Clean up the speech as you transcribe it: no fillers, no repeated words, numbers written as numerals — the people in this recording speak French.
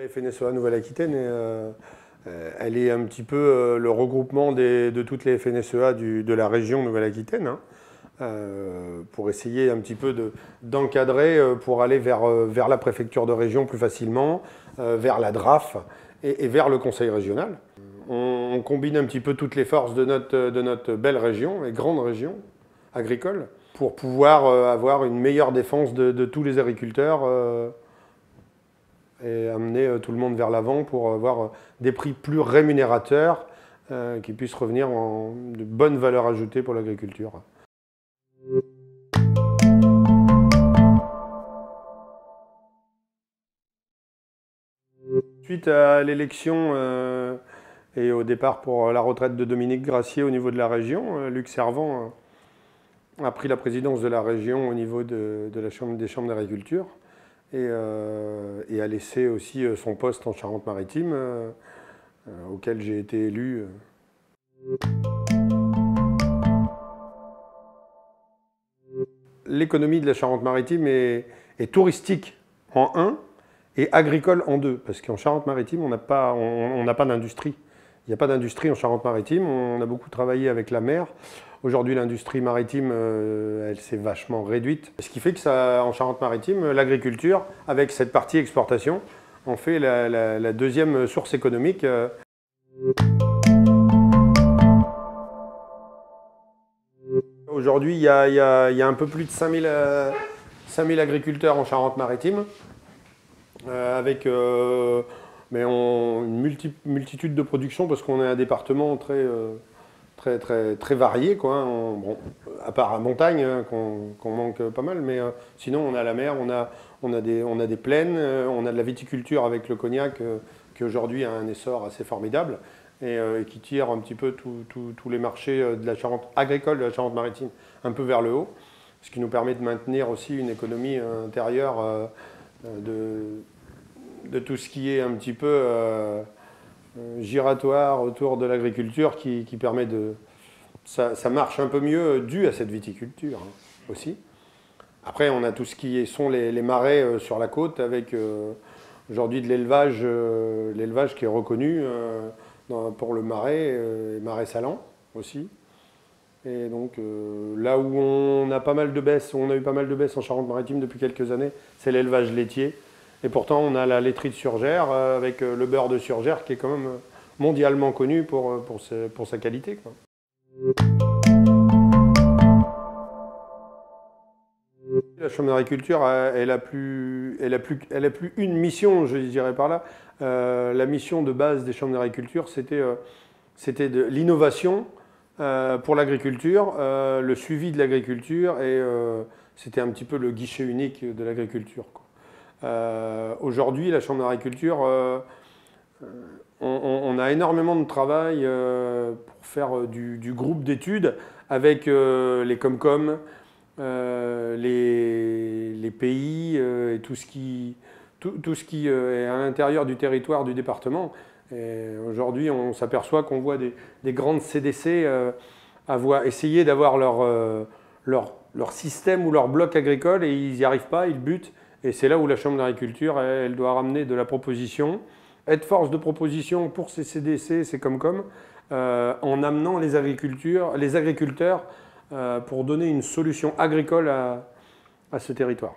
FNSEA Nouvelle-Aquitaine, elle est un petit peu le regroupement de toutes les FNSEA de la région Nouvelle-Aquitaine, hein, pour essayer un petit peu d'encadrer pour aller vers la préfecture de région plus facilement, vers la DRAF et vers le conseil régional. On combine un petit peu toutes les forces de notre belle région et grande région agricole pour pouvoir avoir une meilleure défense de tous les agriculteurs et amener tout le monde vers l'avant pour avoir des prix plus rémunérateurs qui puissent revenir en de bonnes valeurs ajoutées pour l'agriculture. Suite à l'élection et au départ pour la retraite de Dominique Gracier au niveau de la région, Luc Servant a pris la présidence de la région au niveau des chambres d'agriculture et a laissé aussi son poste en Charente-Maritime, auquel j'ai été élu. L'économie de la Charente-Maritime est touristique en 1 et agricole en 2, parce qu'en Charente-Maritime, on n'a pas d'industrie. Il n'y a pas d'industrie en Charente-Maritime, on a beaucoup travaillé avec la mer. Aujourd'hui, l'industrie maritime, elle s'est vachement réduite. Ce qui fait que en Charente-Maritime, l'agriculture, avec cette partie exportation, en fait la deuxième source économique. Aujourd'hui, il y a un peu plus de 5000 agriculteurs en Charente-Maritime, avec une multitude de productions, parce qu'on est un département très varié, quoi, hein. Bon, à part la montagne, hein, qu'on manque pas mal, mais sinon on a la mer, on a des plaines, on a de la viticulture avec le cognac qui aujourd'hui a un essor assez formidable et qui tire un petit peu tous les marchés de la Charente agricole de la Charente-Maritime un peu vers le haut, ce qui nous permet de maintenir aussi une économie intérieure de tout ce qui est un petit peu giratoire autour de l'agriculture qui permet de... Ça marche un peu mieux dû à cette viticulture, hein, aussi. Après, on a tout ce qui sont les marais sur la côte avec aujourd'hui de l'élevage qui est reconnu pour le marais, marais salants aussi. Et donc là où on a pas mal de baisses, on a eu pas mal de baisses en Charente-Maritime depuis quelques années, c'est l'élevage laitier. Et pourtant, on a la laiterie de Surgères avec le beurre de Surgères qui est quand même mondialement connu pour sa qualité, quoi. La Chambre d'agriculture, elle a plus une mission, je dirais par là. La mission de base des chambres d'agriculture, c'était de l'innovation pour l'agriculture, le suivi de l'agriculture et c'était un petit peu le guichet unique de l'agriculture, quoi. Aujourd'hui, la Chambre d'agriculture, on a énormément de travail pour faire du groupe d'études avec les Comcom, les pays et tout ce qui est à l'intérieur du territoire du département. Aujourd'hui, on s'aperçoit qu'on voit des grandes CDC essayer d'avoir leur système ou leur bloc agricole et ils n'y arrivent pas, ils butent. Et c'est là où la Chambre d'agriculture, elle doit ramener de la proposition, être force de proposition pour ces CDC, ces Comcom, en amenant les agriculteurs pour donner une solution agricole à ce territoire.